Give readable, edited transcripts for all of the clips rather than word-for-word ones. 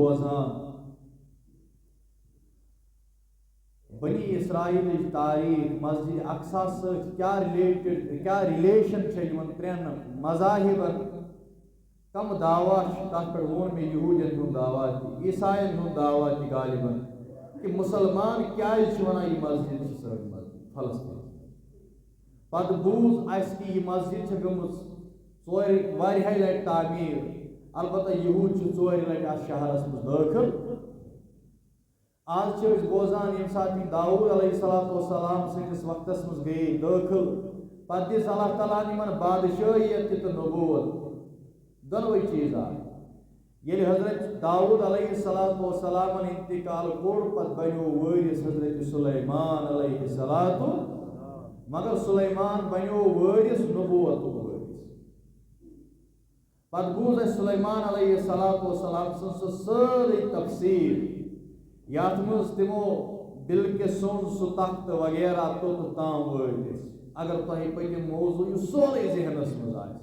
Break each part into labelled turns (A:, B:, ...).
A: بوزان بنی اسرائیل تاریخ مسجد اقصا کیا ریلیشن ترین مذاہبن کم دعوت تک پہ وون میں یہودین ہند دعوت عیسائین ہند دعوت غالباً کہ مسلمان کیا ونان یہ مسجد ساری مسجد فلسطین پتہ بوز اس کہ یہ مسجد گمت واریاہ لٹہ تعمیر البتہ یہود ژورِ لٹہ اس شہرس مز داخل آج بوزان یم سات داؤد علیہ السلام سندس وقتس مز گئی داخل پتہ دس اللہ تعالیٰ ان بادشاہیت تہ نبوت دونوئی چیز آئے یل حضرت داؤد علیہ السلام انتقال کور پتہ بنیو وارث حضرت سلیمان علیہ السلام مگر سلیمان بنیو وارث نبوت وارث پتہ بوز سلیمان علیہ السلام سن ساری تفسیر یات مز تمو بلکسون سہ تخت وغیرہ توت تام وٲتِس اگر تۄہہِ پٔتِم موضوع یہِ سورُے ذہنس منٛز آسہِ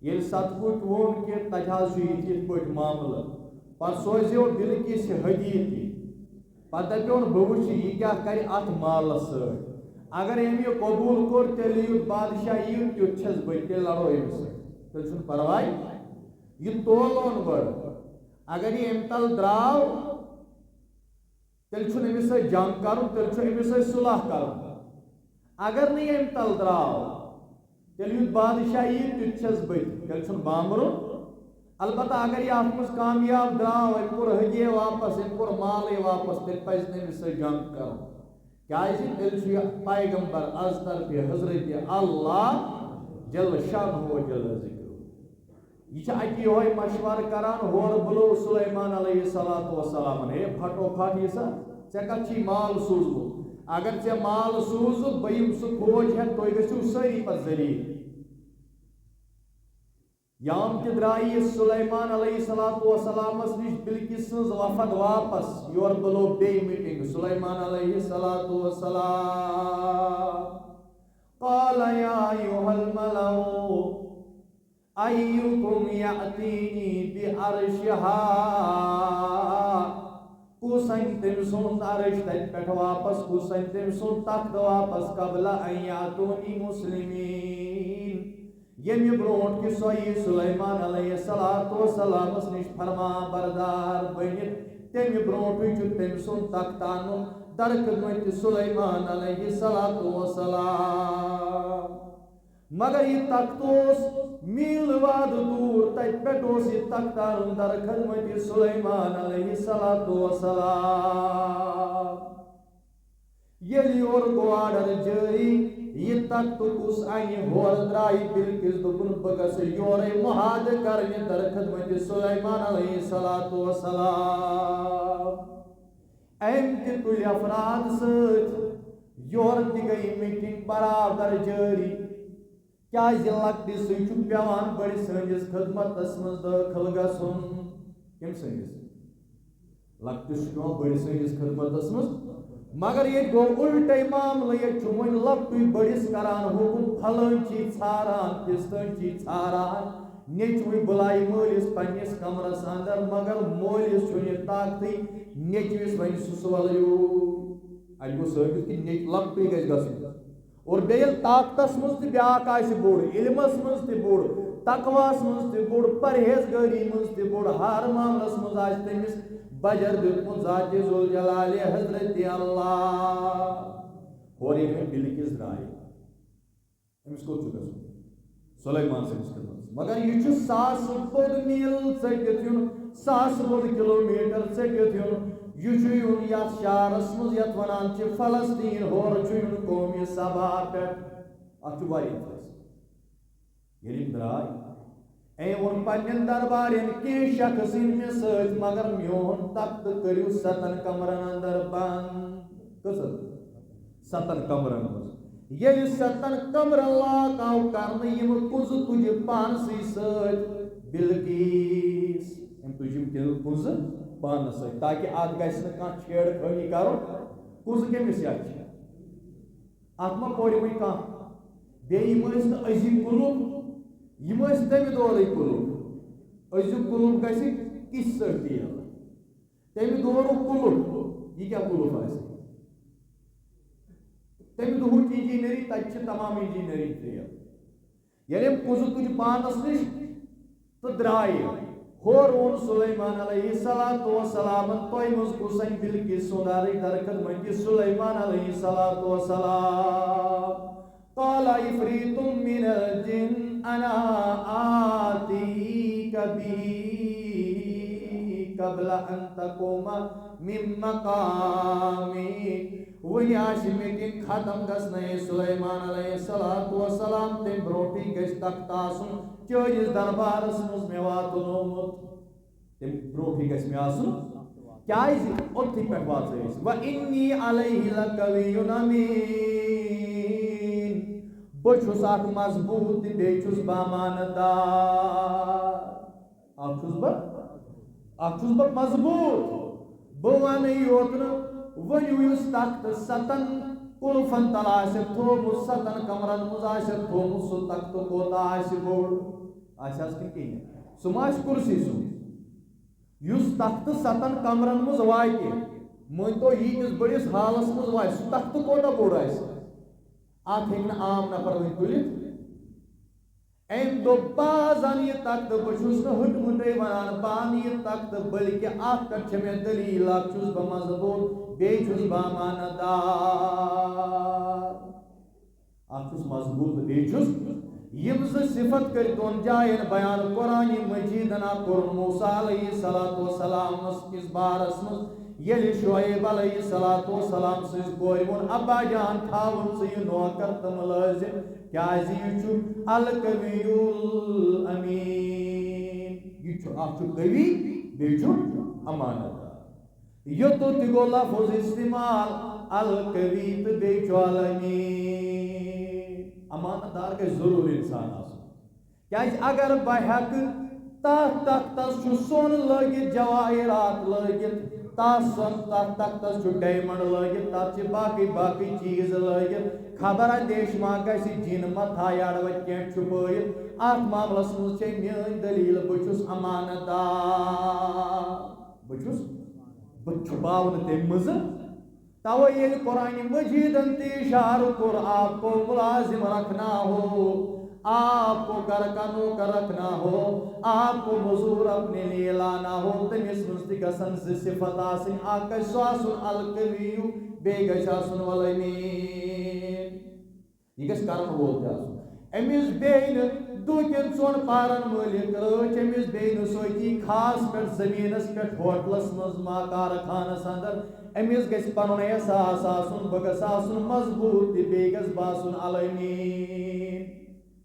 A: ییٚلہِ ستپُٹ ووٚن کہِ تَتہِ حظ چھُ یِتھ پٲٹھۍ معاملہٕ پتہٕ سوزیو بلکِس حدیٖث پتہٕ دپیون بہٕ وٕچھِ یہِ کیٛاہ کرِ اتھ مالس سۭتۍ اگر أمۍ یہِ قبوٗل کوٚر تیٚلہِ یُتھ بادشاہ یِیہِ تیُتھ چھَس بہٕ تیٚلہِ لڑو أمِس سۭتۍ تیٚلہِ چھُنہٕ پرواے یہِ تولون گۄڈٕ اگر یہِ أمۍ تل درٛاو تیٚلہِ چھُنہٕ أمِس سۭتۍ جنگ کرُن تیٚلہِ چھُ أمِس سۭتۍ صلح کرُن اگر نہٕ أمۍ تل درٛاو تیٚلہِ یُتھ بادشاہ یِیہِ تیُتھ چھَس بہٕ تیٚلہِ چھُنہٕ بامبرُن البتہ اگر یہِ اتھ منٛز کامیاب درٛاو أمۍ کوٚر ہدیے واپس أمۍ کوٚر مالٕے واپس تیٚلہِ پزِ نہٕ أمِس سۭتۍ جنگ کرُن کیازِ تیٚلہِ چھُ یہِ پیغمبر از طرفہِ حضرت اللہ جل شانہ جل ذکرہ یہ چھِ اَتہِ یِہوے مشورٕ کران ہورٕ بُلو سلیمان علیہ السلام ہے پھٹو پھٹ یہِ سا ژےٚ کتھ چھی مال سوٗزمُت اگر ژےٚ مال سوٗزُکھ بہٕ یِمہٕ سُہ فوج ہٮ۪تھ تُہۍ گٔژھِو سٲری پتہٕ ذلیٖل یام تہِ درٛایہِ سلیمان علیہ السلامس نِش بلکِس سٕنٛز وفد واپس یورٕ بُلو بیٚیہِ میٖٹِنگ سلیمان علیہ السلام قال یا ایُہا الملأ ایُکم یأتینی بعرشہا کُس اَنہِ تٔمۍ سُنٛد عرش تتہِ پٮ۪ٹھ واپس کُس اَنہِ تٔمۍ سُنٛد تخت واپس قبل ان یأتونی مسلمین ییٚمہِ برونٛٹھ کہِ سۄ یی سلیمان علیہ السلامس نِش فرما بردار بٔنِتھ تمہِ برونٛٹھٕے چھُ تٔمۍ سُنٛد تخت انُن درخدمت سلیمان علیہ السلام مگر یہ تخت اوس میل واد دور تتہِ پٮ۪ٹھ اوس یہ تخت انُن درخدمت سلیمان علیہ السلام ییٚلہِ یورٕ گوٚو آرڈر جٲری یہ تخت کُس انہِ ہورٕ درٛایہِ بلکِس دوٚپُن بہٕ گژھٕ یورے مُہادٕ کرنہِ درخدمت سلیمان علیہ السلام أمۍ تہِ تُلۍ افراد سۭتۍ یورٕ تہِ گٔیہِ میٖٹِنگ برابر جٲری کیازِ لۄکٹِسٕے چھُ پیوان بٔڑِس سٕنٛدِس خدمتس منٛز دٲخل گژھُن کٔمۍ سٕنٛدِس لۄکٹِس چھُ پیوان بٔڑِس سٕنٛدِس خدمتس منٛز مگر ییٚتہِ گوٚو اُلٹے معاملہٕ ییٚتہِ چھُ وۄنۍ لۄکٹُے بٔڑِس کران حُکُم پھلٲنۍ چھی ژھاران پِستٲنۍ چھی ژھاران نیٚچوٕے بُلایہِ مٲلِس پننِس کمرس انٛدر مگر مٲلِس چھُنہٕ یہِ طاقتٕے نیٚچوِس وۄنۍ سُہ سولِیو اَتہِ گوٚو ثٲبِت کہِ لۄکٹُے گژھِ گژھُن اور بیٚیہِ ییٚلہِ طاقتس منٛز تہِ بیٛاکھ آسہِ بوٚڑ علمس منٛز تہِ بوٚڑ تقواہس منٛز تہِ بوٚڑ پرہیزگٲری منٛز تہِ بوٚڑ ہر معاملس منٛز آسہِ تٔمِس بجر دیُتمُت ذاتِ ذوالجلالِ حضرت اللہ اور ییٚلہِ بلکِس درٛایہِ أمِس کوٚت چھُ گژھُن سلیمان سٕنٛدِس خدمتس مگر یہِ چھُ ساسہٕ بوٚد میٖل ژٔٹِتھ یُن ساسہٕ بوٚد کِلوٗمیٖٹر ژٔٹِتھ یُن یہِ چھُ یُن یتھ شہرس منٛز یتھ ونان چھِ فلسطیٖن ہورٕ چھُ یُن قومہِ سبا پٮ۪ٹھ اتھ چھُ واریاہ فٲصلہٕ ییٚلہِ یِم درٛاے أمۍ ووٚن پننٮ۪ن دربارٮ۪ن کینٛہہ شخص یِن مےٚ سۭتۍ مگر میون تختہٕ کٔرِو 7 کمرن انٛدر بنٛد کٔژن 7 کمرن منٛز ییٚلہِ 7 کمرن لاک آو کرنہٕ یِمہٕ کُنٛزٕ تُجہِ پانسٕے سۭتۍ بلکیٖس أمۍ تُجہِ یِم کُنٛزٕ پانس سۭتۍ تاکہِ اتھ گژھِ نہٕ کانٛہہ چھیڑ خٲنی کرُن کُنٛزٕ کٔمِس یتھ چھِ اتھ ما پورِ وۄنۍ کانٛہہ بیٚیہِ یِم ٲسۍ نہٕ أزِکۍ کُلوٗپ یِم ٲسۍ تمہِ دورٕکۍ کُلوٗپ أزیُک کُلوٗپ گژھِ کس تیل تمہ دورک کلف یہ کیا کلف آسہ تمہ دہچ انجینئرنگ تتہ تمام انجینئرنگ فیل ییٚلہِ پوٚزُ تُج پانس نش تو درٛایہِ ہور ووٚن سُلیمان علیہ الصلوۃ والسلام تۄہہِ منٛز کُس انہِ بلکِس سُنٛدارٕچ درخدمتی سُلیمان علیہ الصلوۃ والسلام قال عفریت من الجن انا آتیک به قبل ان تقوم من مقامک وہی آسہِ میٹنگ ختم گژھنَے سُلیمان علیہ الصلوۃ والسلام تمہِ برونٛٹھٕے گژھِ تخت آسُن چٲنِس دربارس منٛز مےٚ واتنومُت تمہِ برونٛٹھٕے گژھِ مےٚ آسُن کیٛازِ اوٚتھٕے پٮ۪ٹھ واژے أسۍ وَإِنِّی عَلَیْهِ لَقَوِیٌّ أَمیٖن بہٕ چھُس اکھ مضبوٗط تہٕ بیٚیہِ چھُس بہٕ امانت دار اکھ چھُس بہٕ مضبوٗط بہٕ وَنہٕ یوت نہٕ ؤنِو یُس تخت ستن کُلفن تل آسٮ۪کھ تھوٚومُت ستن کمرن منٛز آسٮ۪کھ تھوٚومُت سُہ تختہٕ کوتاہ آسہِ بوٚڑ آسہِ حظ کِنہٕ کِہیٖنۍ سُہ ما آسہِ کُرسی سُنٛد یُس تختہٕ ستن کمرن منٛز واتہِ مٲنۍتو ییٖتِس بٔڑِس حالس منٛز واتہِ سُہ تختہٕ کوتاہ بوٚڑ آسہِ اتھ ہیٚکہِ نہٕ عام نفر وۄنۍ تُلِتھ أمۍ دوٚپ بہٕ زن یہِ تختہٕ بہٕ چھُس نہٕ ہٕٹمٕٹے ونان بہٕ انہٕ یہِ تختہٕ بٔلکہِ اتھ پٮ۪ٹھ چھےٚ مےٚ دٔلیٖل اکھ چھُس بہٕ مضبوٗط بیٚیہِ چھُس بہٕ امانت دار اکھ چھُس مضبوٗط تہٕ بیٚیہِ چھُس یِم زٕ صفت کٔرۍ دۄن جاین بیان قرآنِ مجیٖدن کوٚر موسیٰ علیہ الصلوۃ والسلامس کِس بارس منٛز ییٚلہِ شعیب علیہ الصلوۃ والسلام سٕنٛزِ کورِ ووٚن ابا جان تھاوُن ژٕ یہِ نوکر تہٕ مُلٲزم کیٛازِ یہِ چھُ القوی الامین یہِ چھُ اکھ چھُ قوی بیٚیہِ چھُ امانت دار یوٚتُت تہِ گوٚو لفظ استعمال القوی تہٕ بیٚیہِ چھُ الامین امانت دار گژھِ ضروٗر انسان آسُن کیٛازِ اگر بہٕ ہٮ۪کہٕ تتھ تختس چھُ سۄن لٲگِتھ جواہرات لٲگِتھ تتھ تختس چھُ ڈایمنڈ لٲگِتھ تتھ چھِ باقٕے چیٖز لٲگِتھ خبر اندیش ما گژھِ جِن ما تھایہِ اڑوَتہِ کینٛہہ چھُپٲیِتھ اتھ معاملس منٛز چھے میٲنۍ دٔلیٖل بہٕ چھُس امانت دار بہٕ چھُپاو نہٕ تمہِ منٛزٕ توے ییٚلہِ قرآنِ مجیٖدن تہِ اِشارٕ کوٚر آپ کو مُلازِم رکھنا ہو آپ کو گھر کا نوکر رکھنا ہو آپ کو مزور اپنے لیے لانا ہو تٔمِس منٛز تہِ گژھن زٕ صفت آسٕنۍ اکھ گژھِ سُہ آسُن القویُ بیٚیہِ گژھِ آسُن الامین یہِ گژھِ کرن وول تہِ آسُن أمِس بیٚیہِ نہٕ دوٗکٮ۪ن ژۄن پہرن مٲلِک رٲچھ أمِس بیٚیہِ نہٕ سۭتی خاص پٮ۪ٹھ زٔمیٖنس پٮ۪ٹھ ہوٹلس منٛز ما کارخانس انٛدر أمِس گژھِ پنُن احساس آسُن بہٕ گژھٕ آسُن مضبوٗط تہِ بیٚیہِ گژھٕ بہٕ آسُن الامین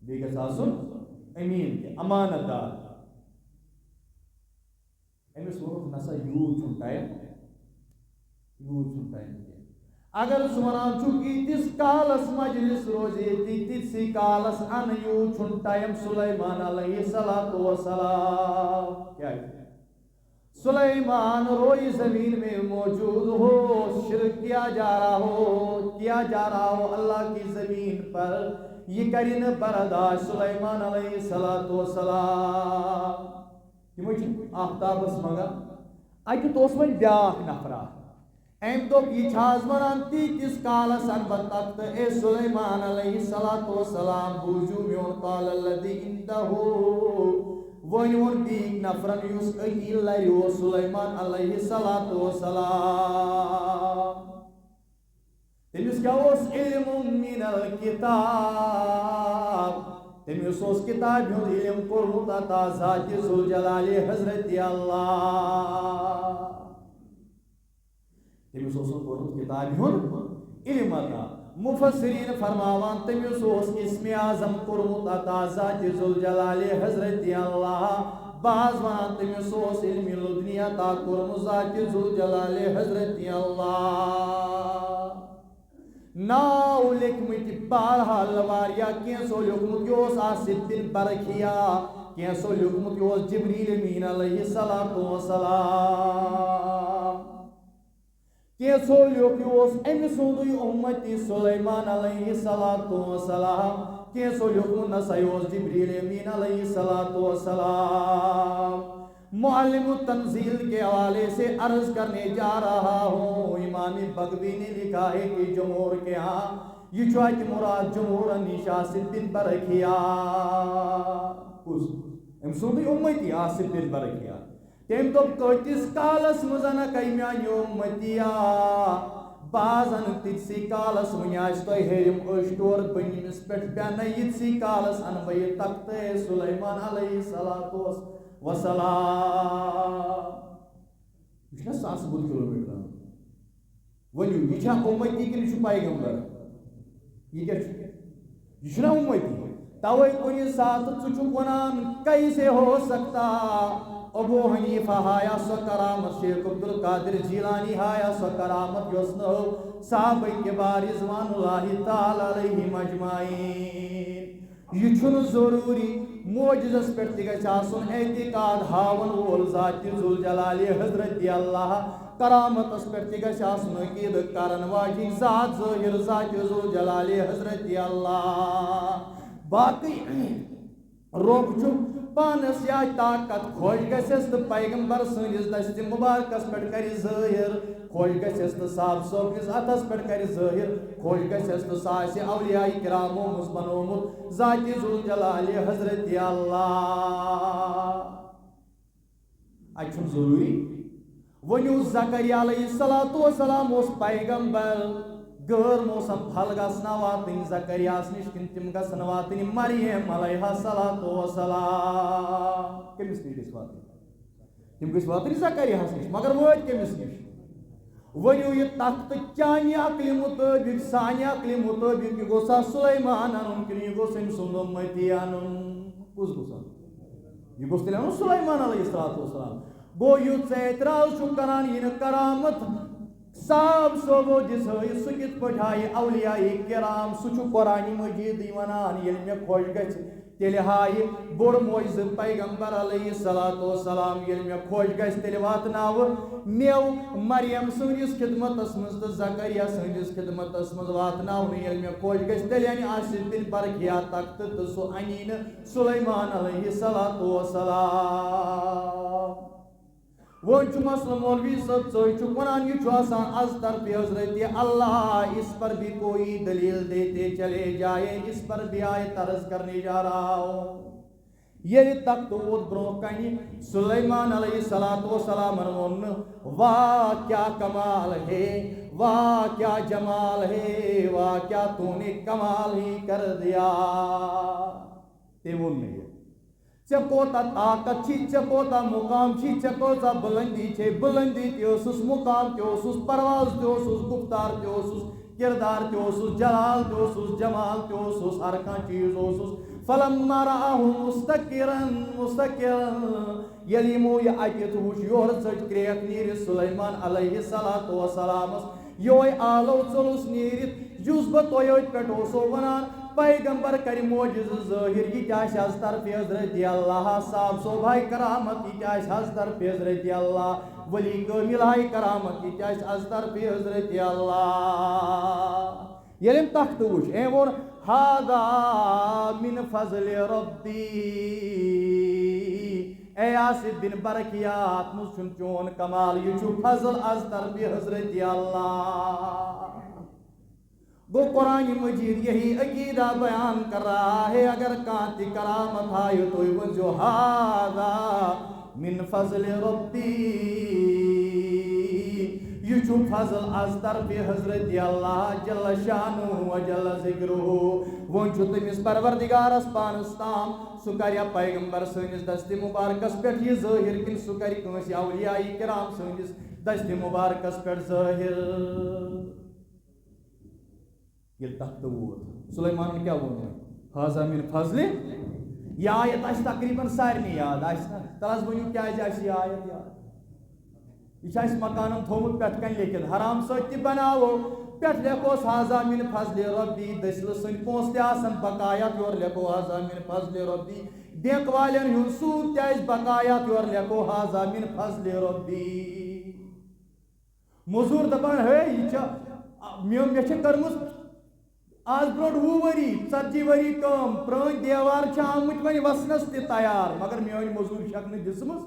A: بیٚیہِ گژھِ آسُن أمیٖن تہِ امانت دار أمِس ووٚنُکھ نسا یوٗت چھُنہٕ ٹایم کینٛہہ اگر ژٕ وَنان چھُکھ ییٖتِس کالس مجلس روزِ ییٚتی تِتسٕے کالس اَنہٕ یوٗت چھُنہٕ ٹایم سُلیمان علیہ الصلوۃ والسلام کیٛازِ سلیمان روئی زمین میں موجود ہو شرک کیا جا رہا ہو اللہ کی زمین پر یہ کرِ نہٕ برداشت سلیمان علیہ الصلوۃ والسلام تِمے چھِ آفتابس منٛگان اَتہِ اوس وۄنۍ بیٛاکھ نفرا أمۍ دوٚپ یہِ چھِ حظ وَنان تیٖتِس کالس اَنہٕ بہٕ تختہٕ اے سلیمان علیہ الصلوۃ والسلام بوٗزِو میون قال الذی عندہ وۄنۍ ووٚن بیٚیہِ نفرن یُس أتی لرِ اوس سلیمان علیہ الصلوۃ والسلام تٔمِس کیٛاہ اوس علم من الکتاب تٔمِس اوس کِتابہِ ہُنٛد علم کوٚرمُت عطا ذاتِ ذوالجلالِ حضرت اللہ تٔمِس اوس کوٚرمُت کِتابہِ ہُنٛد علم عطا مفسریٖن فرماوان تٔمِس اوس اسمِ اعظم کوٚرمُت عطا ذاتِ ذوالجلالِ حضرت اللہ بعض وَنان تٔمِس اوس علمِ لدُنی عطا کوٚرمُت ذاتِ ذوالجلالِ حضرت اللہ ناو لیکھمٕتۍ بہرحال واریاہ کینٛژھو لیوٚکھمُت یہِ اوس آصف بن برکھیا کینٛژھو لیوٚکھمُت یہِ اوس جبریٖل امیٖن علیہ الصلوۃ والسلام کینٛژھو لیوٚکھ یہِ اوس أمۍ سُنٛدُے اُمتی سلیمان علیہ الصلوۃ والسلام کینٛژھو لیوٚکھمُت نسا یہِ اوس جبریٖل امیٖن علیہ الصلوۃ والسلام معلم تنزیل کے حوالے سے عرض کرنے جا رہا ہوں. امام بغوی نے لکھا ہے کہ جمہور کے ہاں یہ چھوٹ مراد جمہور نش عاصم بن برکھیا ام سوندی امتی عاصم بن برکھیا تم دپ کتس کالس مزن کئی میانہ امتیا بازن تتسی کالس ون آس تہ ہیرم اشٹور بنمس پہ پین یتسی کالس ان بہ تخت سلیمان علیہ الصلوۃ والسلام. یہ ساس بود کلو میٹر ونیو یہ امتی کن یہ پیغمبر یہ کیا یہ امتی توے کن سات ٹھک ونان کیسے ہو سکتا. ابو حنیفہ ہایا سو کرامت شیخ عبد القادر جیلانی ہایا سو کرامت یس نو صحابہ کبار رضوان اللہ تعالی علیہم اجمعین. یہ چھن ضروری معجزس پہ تہ آسن اعتقاد ہاون وول ذات ذوالجلال حضرت اللہ کرامتس پہ تہ آسن عقید کرن واجن ذات ظاہر ذات ذوالجلال حضرت اللہ. باقی روب چھ پانس یا طاقت خوش گھس تو پیغمبر سنس دست مبارکس پہ کر ظاہر خوش گھس تو صاحب صوبنس اتس پہ کر ظاہر خوش گھس تو سہ اولیاء کرامو مس بنومت ذات ذوالجلال حضرت اللہ. اچھا ضروری ونیو زکریا علیہ الصلوۃ والسلام اس پیغمبر غیر موسم پھل گھن واتن زکریاس نش کن تم گھن واتن مریم علیہ الصلوۃ والسلام کمس نش گھس واتن تم گھس واتن زکریاس نش مگر وات کمس نش ونیو یہ تخت چانہ عقل مطابق سانہ عقل مطابق یہ گوسا سلیمان ان کن یہ گوس ام سند امتی ان کس گوسا یہ گوس تیل ان سلیمان علیہ الصلوۃ والسلام. گو یت اعتراض کران یہ کرامت صاحب صوبو دس سہ کت پہ ہائے اولیاء کرام سہ قرآن مجید ونان یل مے خوش گھ تیل ہائے بوڑ معجز پیغمبر علیہ الصلوۃ والسلام یل مے خوش گھ تیل واتناو میو مریم سندس خدمتس مز تو زکریا سندس خدمتس مز واتناو یل مے خوش گھ تیل یعنی عاصم بن برکھیا تخت تو سہ انین سلیمان علیہ الصلوۃ والسلام. ون مسلم مولوی صاحب ثک ونان یہ از طرف حضرت اللہ اس پر بھی کوئی دلیل دیتے چلے جائے اس پر بھی آئے طرز کرنے جا رہا ہوں. یہ تخت ووت برو کن سلیمان علیہ الصلوۃ والسلام ون واہ کیا کمال ہے واہ کیا جمال ہے واہ کیا تو نے کمال ہی کر دیا. تم نہیں ے کوتا طاقت چھی ے کوتا مقام چھی ے کوتا بلندی چھ بلندی تس مقام تس پرواز تس گفتار تس کردار تس جلال تس جمال تس ہر کھانا چیز فلما رآہ مستقرن یلی مو یہ اتت وچ یور ژٹ کریک نیر سلیمان علیہ الصلوۃ والسلام یہ آلو ژلس نیرت جس بہ تویت پہ ونان پیغمبر کر معجز ظاہر یہ از طرف حضرت اللہ صاحب صوبہ کرامت یہ از طرف حضرت اللہ ولی کامل ہائی کرامت یہ از طرف حضرت اللہ. یلم تخت وچ اے وون ھذا من فضل ربی اے عاصم بن برکھیا ات مز چھن چون کمال یہ چھو فضل از طرف حضرت اللہ. گو قرآن مجید یہی عقیدہ بیان کر رہا ہے اگر کانتی کرامت آئے تو ونجو ھذا من فضل ربی یہ چھو فضل از طرف حضرت اللہ جل شانہ و جل ذکرہ ونجو تمس پروردگارس پانس تام سہ کریا پیغمبر سنس دست مبارکس پہ یہ ظاہر کن سہ کر کنس اولیاء کرام سنس دست مبارکس پہ ظاہر. یہ تخت ووت سلیمان نے کیا وون ھذا من فضل یہ آیت آس تقریباً سارنی یاد آس تلس ونیو کیا یہ آیت یاد یہ مکانن تھومت پہ کن لیکن حرام ست تہ بناو پہ لیکھوس ھذا من فضل ربی دسل سن پونس تہ آسن بقایات یور لیکھو ھذا من فضل ربی بینک والن ہند سود تہ بقایات یور لیکھو ھذا من فضل ربی. مزور دپان ہے یہ مے کرمز آج بروٹ 20 وری 40 وری کم پران دیوار آمت ون وسنس تہ تیار مگر میون مزور چھک نہ دسمز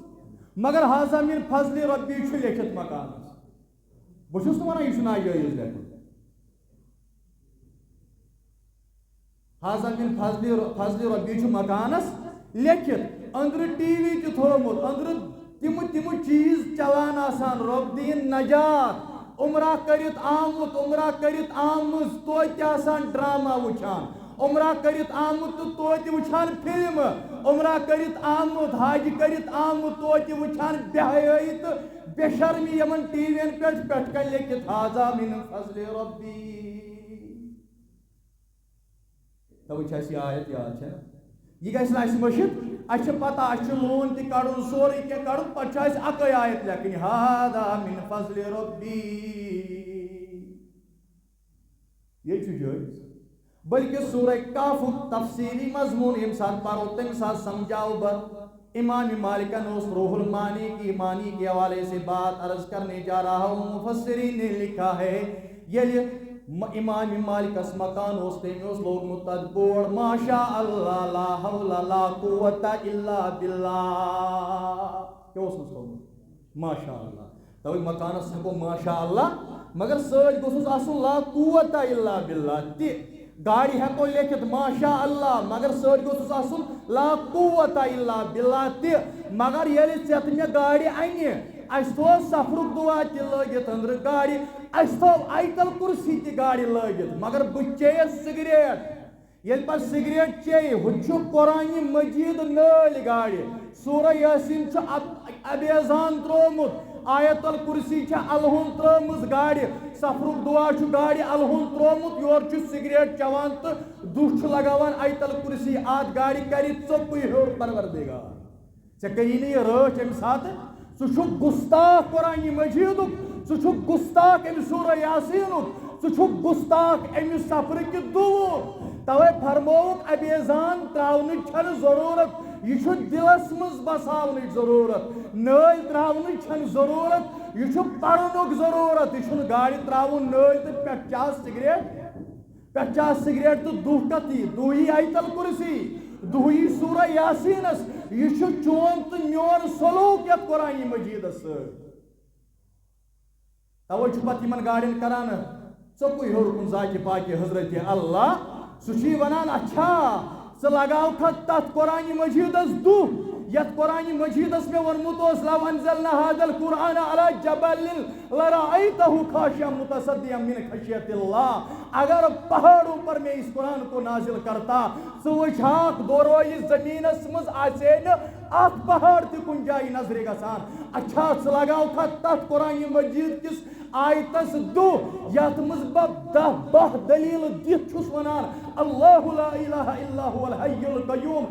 A: مگر ہاذا من فضل ربی لیکھت مکانس بہت نا یہ ناجائز لیکن ہاذا من فضل ربی مکانس لیکھت اندر ٹی وی تہ تھومت اندر تم چیز چلان آسان رب دین نجات عمرہ کرت آمت عمرہ کرت آمز توتہ آسان ڈرامہ وچھان عمرہ کرت آمت تو توتہ وچھان فلم عمرہ کرت آمت حج کرت آمت توتہ وچھان بے حیائی تو بے شرمی یمن ٹی وین پٹ کن لیکھت ہاذا من فضل ربی تو چھ آیت یاد ہے یہ گھس نا مشت اچھا پتہ اچھا لون تہ کڑن سورے کی کڑن پتہ اکے آیت لیکن ہاذا من فضل ربی یہ جائز بلکہ سورہ کاف تفسیری مضمون یم سات پارو تم سات سمجھاؤ بر امام مالکن اس روح المانی کی معنی کے حوالے سے بات عرض کرنے جا رہا ہوں مفسرین نے لکھا ہے یہ امام مالک اس مکان اس تیم اس لوگ متد بور ماشاء اللہ لا حول لا قوت الا باللہ کیا اس مسئلہ ماشاء اللہ تو مکان اس کو ماشاء اللہ مگر سوچ گوسس اسن لا قوت الا باللہ تی گاڑی ہے کو لیکت ماشاء اللہ مگر سوچ گوسس اسن لا قوت الا باللہ تی مگر یلی ژت میں گاڑی انی اس تو سفر دعا تی لگت اندر گاڑی اس تو آیتل کرسی تی گاڑی لگت مگر بچے سگریٹ یل پر سگریٹ چے ہچو قرآن مجید نل گاڑی سورہ یاسین چھ ابیزان ترومت آیت الکرسی چھ الہن ترمز گاڑی سفر دعا چھ گاڑی الہن ترومت یور چھ سگریٹ چوان تو دش لگاوان آیت الکرسی آد گاڑی کری ژوپی ہور پروردگار ژے کہی نی رچ ام سات سہ گستاخ قرآن مجید سہ گستاخ ام سورہ یاسین سہ گستاخ ام سفر کی دور توے فرموک ابیزان تراؤن چھن ضرورت یہ دلس مز بساؤن ضرورت نل تراؤن چھن ضرورت یہ پڑھنک ضرورت یہ گاڑی تراؤن نل تو پہ سگریٹ تو دہی دہی آیتل کرسی دہی سورہ یاسینس یہ چون تو میون سلوک یت قرآن مجیدس توے پتہ یمن گاڑین کران ژوپی ہیور کن ذاکہ پاکہ حضرت اللہ سہ ونان اچھا ژٕ لگاو تت قرآن مجیدس دہ یت قرآن مجیدس میں ورمت اس لو انزلنا هذا القرآن على جبل لرأيته خاشعا متصدعا من خشیت اللہ اگر پہاڑوں پر میں اس قرآن کو نازل کرتا ژٕ وچھاک دوروئی زمینس مز آسے ات پہاڑ تہ کن جائیں نظر گسان اچھا ژٕ لگاو تت قرآن مجید کس آیتس دو یت مز دہ بہ دلیل دت چھس ونان اللہ لا الہ الا هو الحی القیوم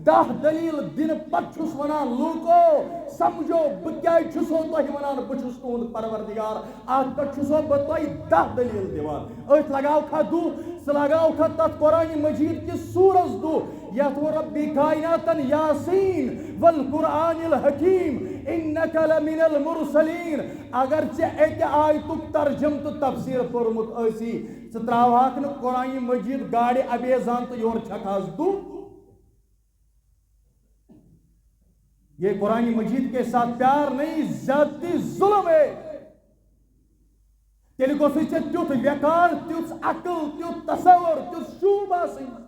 A: دہ دلیل دن پت چھس ونان لوکو سمجھو بہ کیا چھسو تہ ونان بہ چھس تہند پروردگار ات پہ چھسو بہ تہ دہ دلیل دیوان ات لگاو کھا دو ژٕ لگاو کھا تت قرآن مجید کس سورس دو یت و ربی کائناتن یاسین والقرآن الحکیم انک لمن المرسلین اگر ژےٚ اکہ آیتک ترجم تو تفسیر پورمت اسی ژٕ تراوہاک نہ قرآن مجید گاڑی ابیزان تو یور چھکاس دو یہ قرآن مجید کے ساتھ پیار نہیں زیادتی ظلم ہے تیل گوٚژھُے ژےٚ تیُتھ ویکار تیُتھ عقل تیُتھ تصور تیُتھ شوب آسٕنۍ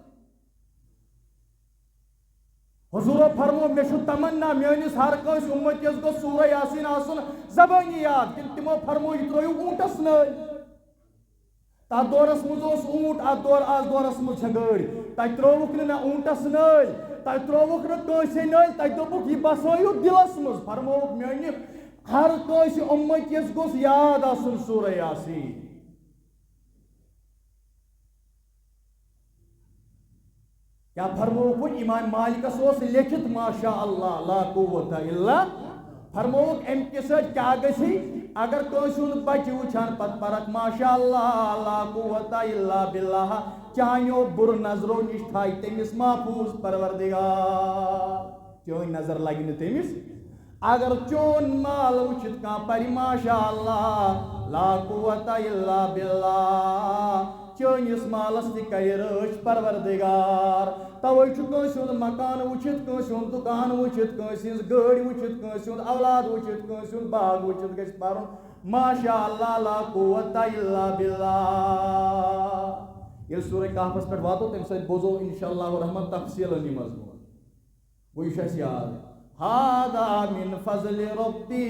A: حضور فرمو میں چھُ تمنا میٲنِس ہر کٲنٛسہِ اُمتِس گوٚژھ سورہ یاسین آسُن زبٲنی یاد کِنہٕ تِمو فرمو یہِ ترٲیِو اوٗنٹس نٲلۍ تتھ دورس منٛز اوس اوٗنٹ آز دورس منٛز چھےٚ گٲڑۍ تتہِ ترٲوُکھ نہٕ نہ اوٗنٹس نٲلۍ تتہِ ترٲوُکھ نہٕ کٲنٛسے نٲلۍ تتہِ دوٚپُکھ یہِ بسٲیِو دلس منٛز فرمووُکھ میٲنہِ ہر کٲنٛسہِ اُمتِس گوٚژھ یاد آسُن سورہ یاسین کیا فرموک امام مالکس اس لکھت ماشاء اللہ لا قوت الا فرموک ام کے ساتھ کیا گسی اگر کٲنٛسہِ ہُنٛد بچہِ وٕچھان پتہٕ پرکھ ماشاء اللہ لا قوت الا باللہ چانیو بُرٕ نظرو نش تھایہِ تٔمِس محفوظ پروردگار چٲنۍ نظر لگہِ نہٕ تٔمِس اگر چون مال وٕچھِتھ کانٛہہ پرِ ماشاء اللہ لا قوت الا باللہ چٲنِس مالس تہِ کرِ رٲچھ پروردگار. توے چھُ کٲنٛسہِ ہُنٛد مکان وٕچھِتھ، کٲنٛسہِ ہُنٛد دُکان وٕچھِتھ، کٲنٛسہِ ہٕنٛز گٲڑۍ وٕچھِتھ، کٲنٛسہِ ہُنٛد اولاد وٕچھِتھ، کٲنٛسہِ ہُنٛد باغ وٕچھِتھ گژھِ پرُن ماشاء اللہ لا قوة الا باللہ. ییٚلہِ سورہ کہفس پٮ۪ٹھ واتو تمہِ سۭتۍ بوزو انشاء اللہ الرحمن تفصیٖلن یہِ مضموٗن. گوٚو یہِ چھُ اَسہِ یاد. ہاذا من فضل ربی،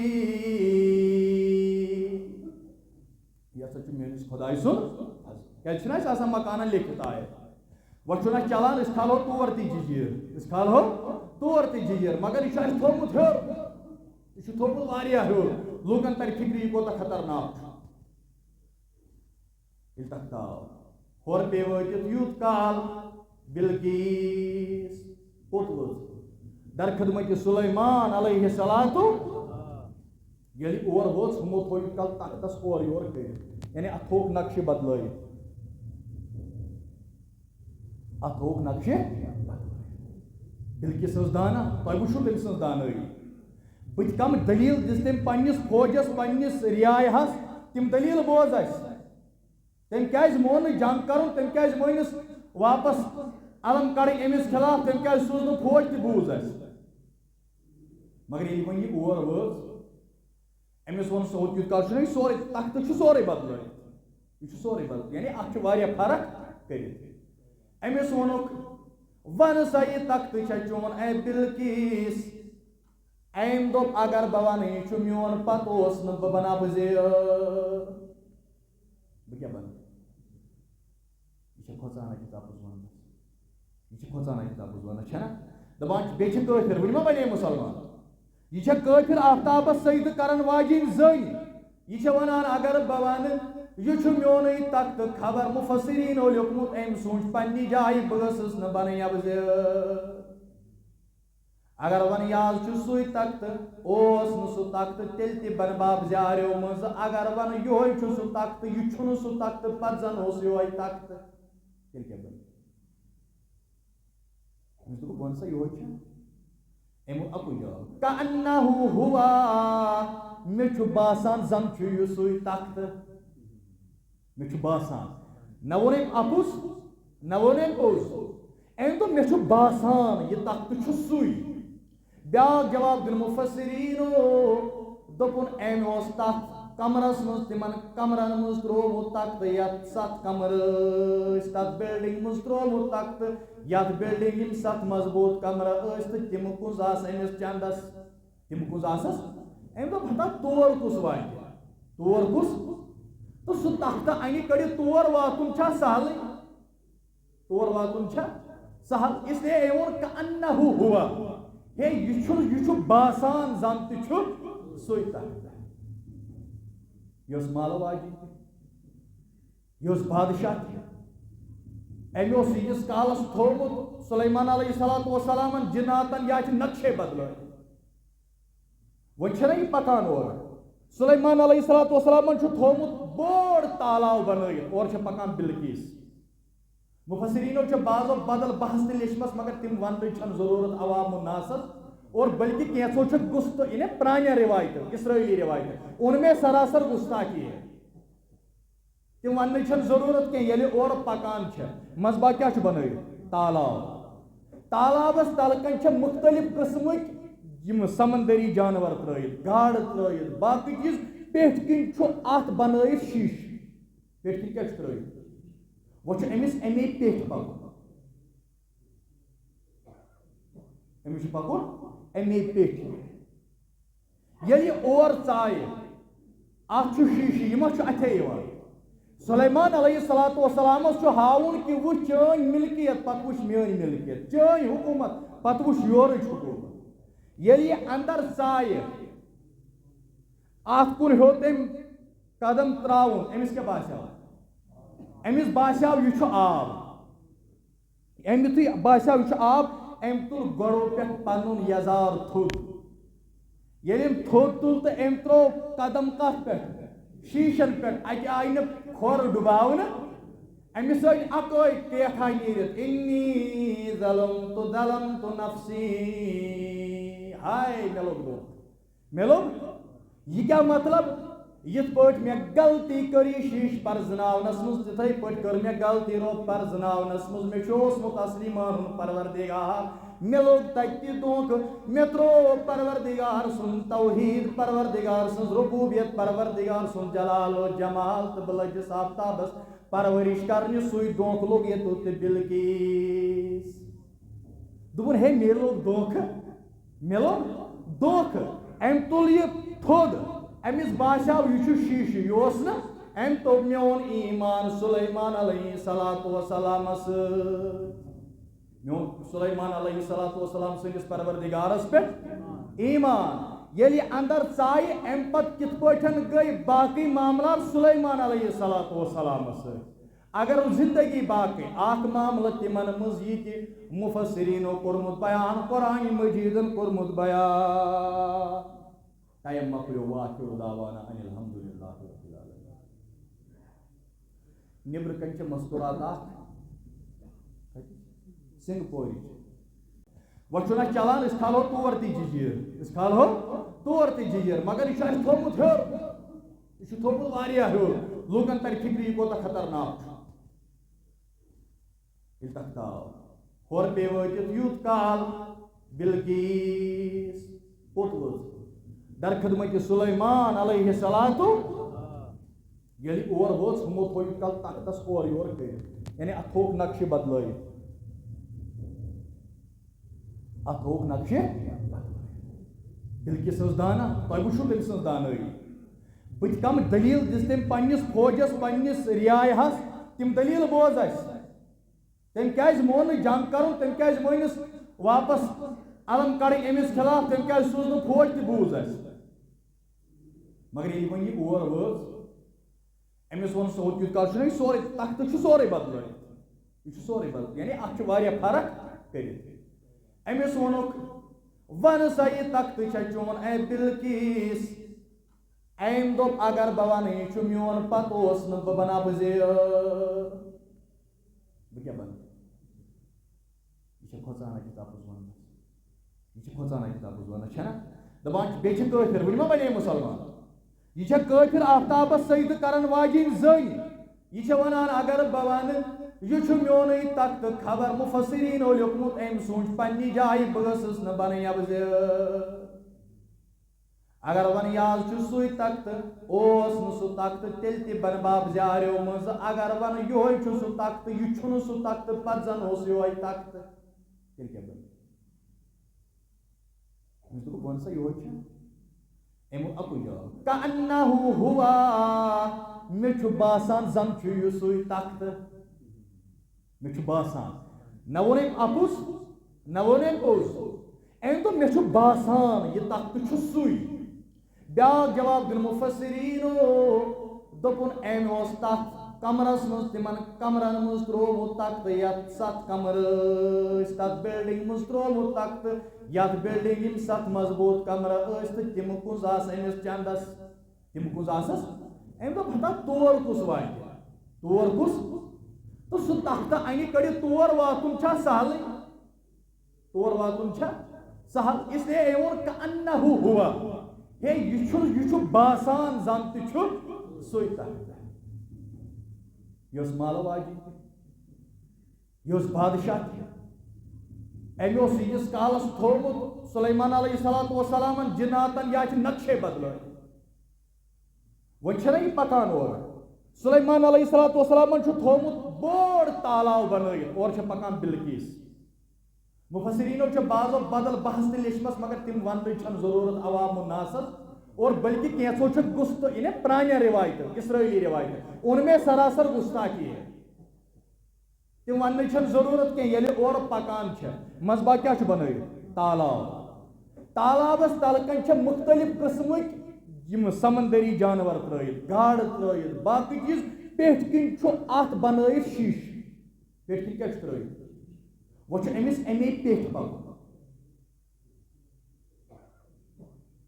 A: یہ ہسا چھُ میٲنِس خۄداے سُنٛد فضل. کیٛازِ چھُنہ اَسہِ آسان مکانن لیکھِتھ آیہِ وۄنۍ چھُنہ چلان أسۍ کھالو تور تہِ جٔجیٖر، أسۍ کھالو تور تہِ جٔجیٖر، مگر یہِ چھُ اَسہِ تھوٚومُت ہیوٚر، یہِ چھُ تھوٚومُت واریاہ ہیوٚر. لوٗکن ترِ فِکرِ یہِ کوٗتاہ خطرناک چھُ. ییٚلہِ تتھ آو ہورٕ پیٚیہِ وٲتِتھ یوٗت کال بِلقیٖس کوٚت وٲژ؟ درخدمتِ سُلیمان علیہ الصلاتُ. ییٚلہِ اور وٲژ ہُمو تھوٚو یوٗت کال تختس اورٕ یورٕ کٔرِتھ، یعنی اتھ تھووُکھ نقشہٕ بدلٲیِتھ، اتھ تھووُکھ نقشہٕ بدلٲیِتھ. بِلقیٖس ٲس دانا، تۄہہِ وٕچھو تٔمۍ سٕنٛز دانٲیی. بٕتھِ کم دلیٖل دِژ تٔمۍ پننِس فوجس، پننِس رعایہس. تِم دلیٖل بوز اَسہِ. تٔمۍ کیٛازِ مون نہٕ جنگ کرُن، تٔمۍ کیٛازِ مٲنِس واپس علم کڑٕنۍ أمِس خلاف، تٔمۍ کیٛازِ سوٗز نہٕ فوج تہِ بوٗز اَسہِ. مگر ییٚلہِ وۄنۍ یہِ اور وٲژ أمِس ووٚن سو یوٗت کال چھُنہ یہِ سورُے تختہٕ چھُ سورُے بدلٲیِتھ، یہِ چھُ سورُے بدل، یعنی اتھ چھُ واریاہ فرق کٔرِتھ. أمِس ووٚنُکھ ون سا یہِ تختہٕ چھا چون اے بِلقیٖس. أمۍ دوٚپ اگر بہٕ وَنہٕ یہِ چھُ میون پتہٕ اوس نہٕ بہٕ بناو زیٖر. بہٕ کیٛاہ بنہٕ؟ یہِ چھےٚ کھۄژانا کِتابس وننس، یہِ چھِ کھۄژانا کِتابس وننس چھےٚ نہ. دپان بیٚیہِ چھِ کٲفِر، وٕنہِ ما بنے مُسلمان. یہِ چھےٚ کٲفِر آفتابس سجدٕ کرن واجیٚنۍ زٔنۍ. یہِ چھےٚ ونان اگر بہٕ وَنہٕ یہِ چھُ میونُے تختہٕ، خبر مُفسریٖنو لیوٚکھمُت أمۍ سوٗنٛچ پننہِ جایہِ بہٕ ٲسٕس نہٕ بنٕنۍ ابزر. اگر ون یہِ حظ چھُ سُے تختہٕ، اوس نہٕ سُہ تختہٕ تیٚلہِ تہِ بنہٕ بہٕ ابزاریو منٛزٕ. اگر ون یِہوے چھُ سُہ تختہٕ، یہِ چھُنہٕ سُہ تختہٕ پتہٕ زن اوس یِہوے تختہٕ، تیٚلہِ کیٛاہ بنہِ؟ أمِس دوٚپُکھ وَن سا یِہوے چھا؟ أمۍ ووٚن اَکُے جواب کَأَنَّهُ ہُوا. مےٚ چھُ باسان زن چھُ یہِ سُے تختہٕ، مےٚ چھُ باسان. نہ ووٚن أمۍ اَپُز، نہ ووٚن أمۍ پوٚز. أمۍ دوٚپ مےٚ چھُ باسان یہِ تختہٕ چھُ سُے. بیٛاکھ جواب دیُن مُفسریٖنو، دوٚپُن أمۍ اوس تتھ کمرس منٛز، تِمن کمرن منٛز ترٛوومُت تختہٕ یتھ 7 کمرٕ ٲسۍ، تتھ بِلڈنگ منٛز ترٛوومُت تختہٕ یتھ بِلڈنگ یِم 7 مضبوٗط کمرٕ ٲسۍ تہٕ تِم کُس آسہٕ أمِس چندس، تِم کُس آسس. أمۍ دوٚپ ہتا تور کُس واتہِ، تور کُس؟ تہٕ سُہ تختہٕ انہِ کٔڑِتھ تور واتُن چھا سہلٕے؟ تور واتُن چھا سہل؟ اس لیے أمۍ ووٚن کَأَنَّهُ ہُوا. ہے یہِ چھُ باسان زن تہِ چھُ سُے تختہٕ. یہِ ٲس مالہٕ واجیٚنۍ تہِ، یہِ اوس بادشاہ تہِ. أمۍ اوس ییٖتِس کالس تھوٚومُت سُلیمان علیہ الصلوٰتُ وسلامن جِناتن یا چھِ نقشے بدلٲیِتھ. وۄنۍ چھُنہ یہِ پکان اورٕ. سُلیمان علیہ الصلوٰتُ وسلامن چھُ تھوٚومُت بوڑ تالاو بنٲیِتھ، اورٕ چھِ پکان بِلقیٖس. مُفسریٖنو چھِ بعضو بدل بحث تہِ لیچھمژ مگر تِم وننٕچ چھنہٕ ضروٗرت عوام الناسس. اور بلکہ کینٛژھو چھِ گُستہٕ یعنی پرانٮ۪ن رِوایتن، اسرٲیلی رِوایتن. ان میں سراسر گُستاخی ہے. تِم وننٕچ چھنہٕ ضروٗرت کینٛہہ. ییٚلہِ اورٕ پکان چھِ منٛزباگ کیٛاہ چھُ بنٲیِتھ؟ تالاو. تالابس تلہٕ کنۍ چھِ مُختٔلِف قٕسمٕکۍ یِم سمندٔری جانور ترٲیِتھ، گاڈٕ ترٲیِتھ، باقٕے چیٖز. پیٚٹھۍ کِنۍ چھُ اتھ بنٲیِتھ شیٖشہٕ. پیٚٹھۍ کِنۍ کیٛاہ چھُ ترٲیِتھ؟ وۄنۍ چھُ أمِس اَمے پیٚٹھۍ پکُن، أمِس چھُ پکُن اَمے پیٚٹھۍ. ییٚلہِ یہِ اور ژایہِ اتھ چھُ شیٖشہٕ، یہِ ما چھُ اَتھے یِوان. سُلیمان علیہ الصلوٰتُ وسلامس چھُ ہاوُن کہِ وٕچھ چٲنۍ مِلکِیت پتہٕ وٕچھ میٲنۍ مِلکِیت، چٲنۍ حکوٗمت پتہٕ وٕچھ یورٕچ حکوٗمت. ییٚلہِ یہِ اندر ژایہِ اتھ کُن ہیوٚت أمۍ قدم تراوُن، أمِس کیٛاہ باسیو؟ أمِس باسیو یہِ چھُ آب. أمۍ یُتھُے باسیو یہِ چھُ آب، أمۍ تُل گۄڈو پٮ۪ٹھ پنُن یزار تھوٚد. ییٚلہِ أمۍ تھوٚد تُل تہٕ أمۍ ترٛوو قدم کتھ پٮ۪ٹھ؟ شیٖشن پٮ۪ٹھ. اَتہِ آیہِ نہٕ کھۄر ڈُباونہٕ، أمِس ٲسۍ اکٲے ٹیکھا نیٖرِتھ اِنی ظلمتُ نفسی. ہاے مےٚ لوٚگ دھوکہٕ، مےٚ لوٚگ. یہِ کیٛاہ مطلب؟ یت پٹ میں غلطی کری شیش پرزناونس مز تتھے پٹ کر میں غلطی رو پرزناونس مز میں اوسمت اصلی مانن پروردگار مے لوگ تتہ دھوکہ مے ترو پروردگار سن توحید پروردگار سن ربوبیت پروردگار سن جلال و جمال تو بہ لجس آفتابس پرورش کرنے سوئی دھوکہ لوگ یہ تو بلکیس دپن ہے مے لوگ دھوکہ مے لوگ دھوکہ ام تل یہ تھود امس باسیو یہ شیشہ یہ نا ام توب میون ایمان سلیمان علیہ الصلوۃ والسلام میون سلیمان علیہ الصلوۃ والسلام سندس پروردگارس پہ ایمان یلی اندر ژایہ ام پت کت پٹھن گئی باقی معاملات سلیمان علیہ الصلوۃ والسلام اگر زندگی باقی اخ معاملہ تمن مز یہ کہ مفسرینو کورمت بیان قرآن مجیدن کورمت بیان ٹائم مکلیو واخر دعوانا ان الحمدللہ رب العالمین نبر کنچ مستورات سنگپوری وچھنا چلان اس کھالو تور تی ججیر اس کھالو تور تی ججیر مگر یہ تھومت ہر یہ تھومت واریاہ ہر لوکن تر فکر یہ کوتا خطرناک یہ تک ہور پہ واتت یوت کال بلکیس کوت وز در خدمت سلیمان علیہ الصلوۃ یلی اور وز ہمو تھوی کل تختس اور یور کر یعنی اتھوک نقشہ بدلائے اتھوک نقشہ بلکیس سنز دانا تہ وچھو تم سنز دانائی بت کم دلیل دس تم پنس فوجس پنس رعایہس تم دلیل بوز اس تم کیاز مون جنگ کرن تم کیاز مونس واپس علم کڑن امس خلاف تم کیاز سوز فوج تہ بوز اس مگر یہ ون یہ اور وز امس ون سو تیت کال چھ سورے تخت چھ سورے بدل یہ سورے بدل یعنی اتھ واریاہ فرق کرت امس ونک ون سا یہ تخت چھ چون اے بلکیس ایم دوپ اگر بہ ون یہ چھ میون پتہ اوس نہ بہ بنا بہ زیر بہ کیا بن یہ کھوژانہ کتاب ون یہ کھوژانہ کتاب ون چھنا دپان بیچ کافر ون ما بنے مسلمان یہ کافر آفتابس سید کرن واجن زن یہ ونان اگر بہ ون یہ میون تخت خبر مفسرین لیوکمت ام سوچ پنہ جائے بہس نہ بن اگر ون یاز سوئی تخت اوس نہ سہ تخت تیل تہ بن باب زیاریو مز اگر ون یہ سہ تخت یہ چھ سہ تخت پتہ زن اوس یہ تخت تیل کیا بن ون سا یہ امو اکو جواب کانہ ہوا مے چھ باسان زن چھ یہ سوئی تخت مے چھ باسان نہ ونم اپوس نہ ونم پوز ام تو مے چھ باسان یہ تخت چھ سوئی بیاکھ جواب دن مفسرینو دپن ام اوس تخت کمرس مز تمن کمرن مز ترومت تخت یت 7 کمر تت بلڈنگ مز ترومت تخت یت بلڈنگ یم 7 مضبوط کمر تو تم کز آس امس چندس تم کز آسس ام دپ ہتا تور کس واتہ تور کس تو سہ تخت انہ کڑ تور واتن چھا سہل تور واتن چھا سہل اس لیے ایون کانہ ہوا ہے یہ باسان زن تہ سوئی تخت یہ مال واجی یہ بادشاہ امہ اس کالس تھومت سلیمان علیہ الصلوۃ والسلام جناتن یا نقشے بدل ون یہ پکان اور سلیمان علیہ الصلوۃ والسلام تھومت بوڑ تالاب بنائت اور پکان بلکیس مفسرینو بعضو بدل بحث تہ لیچمس مگر تم ون ضرورت عوام الناسس اور بلکہ کینسو گست انہیں پرانہ روایت اسرائیلی روایت ان میں سراسر گستاخی ہے تم ون ضرورت کی یل اور پکان مزبا کیا بنائت تالاب تالابس تلکن مختلف قسمک سمندری جانور ترائت گاڑ ترائت باقی چیز پیٹ کن ات بنائت شیش پیٹ کن کیا ترائت وہ امس امی پیٹ پکن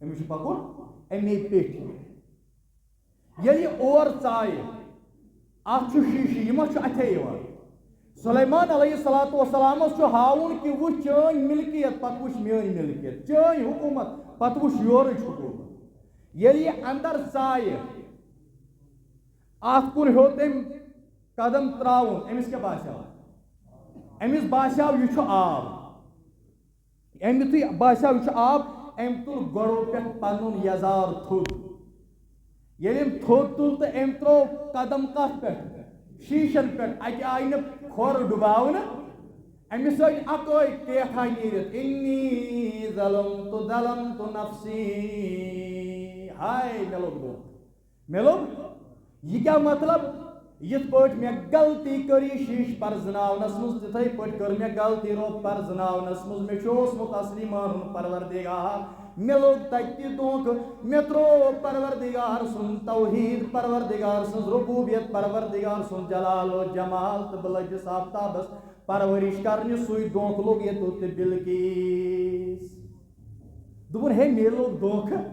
A: امس پکن امی پیٹ یل اور ژایہ ات شیشہ یہ اتھے سلیمان علیہ الصلوۃ والسلام ہاؤن کہ وہ چین ملکیت پتہ وچ میٲنۍ ملکیت چین حکومت پتہ وچ یورٕچ حکومت ییٚلہِ یہِ اندر ژایہِ ات کن ہیو تم قدم تراؤن امس کیا باسیو امس باسیو یہ آب ام یتھے باسیو یہ آب ام تل گڑو پہ پن یزار تھوٚد ییٚلہِ أمۍ تھوٚد تُل تہٕ أمۍ ترٛوو قدم کتھ پٮ۪ٹھ شیٖشن پٮ۪ٹھ اَتہِ آیہِ نہٕ کھۄر ڈُباونہٕ أمِس ٲسۍ اَکٲے کیتھا نیٖرِتھ اِنی ظلمت نفسی ہاے مےٚ لوٚگ دھوکہٕ مےٚ لوٚگ یہِ کیٛاہ مطلب یِتھ پٲٹھۍ مےٚ غلطی کٔر یہِ شیٖشہٕ پرزناونس منٛز تِتھَے پٲٹھۍ کٔر مےٚ غلطی رۄب پرزناونس منٛز مےٚ چھُ اوسمُت اصلی مانُن پروردگار مےٚ لوٚگ تتہِ تہِ دھوکہٕ مےٚ ترٛوو پروردگار سُنٛد توحیٖد پروردگار سٕنٛز ربوٗبیت پروردگار سُنٛد جلال و جمال تہٕ بہٕ لٔجِس آفتابس پرورش کرنہِ سُے دھوکہٕ لوٚگ ییٚتیُک تہِ بلکیس دوٚپُن ہے مےٚ لوٚگ دھوکہٕ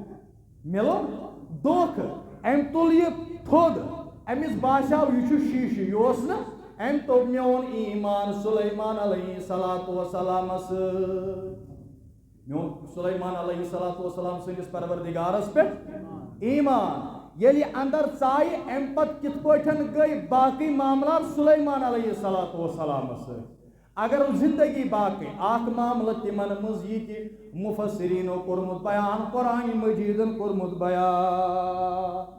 A: مےٚ لوٚگ دھوکہٕ أمۍ تُل یہِ تھوٚد أمِس باسیو یہِ چھُ شیٖشہٕ یہِ اوس نہٕ أمۍ توٚگ میون ایٖمان سُلیمان علیہ صلاتُ وسلامس سۭتۍ میون سلیمان علیہ صلاتُ وسلام سٕنٛدِس پروردگارس پٮ۪ٹھ ایٖمان ییٚلہِ یہِ اندر ژایہِ امہِ پتہٕ کِتھ پٲٹھۍ گٔے باقٕے معاملات سلیمان علیہ صلاتُ وسلامس سۭتۍ اگر زندگی باقٕے اکھ معاملہٕ تِمن منٛز یہِ تہِ مُفسریٖنو کوٚرمُت بیان قرآنِ مجیٖدن کوٚرمُت بیان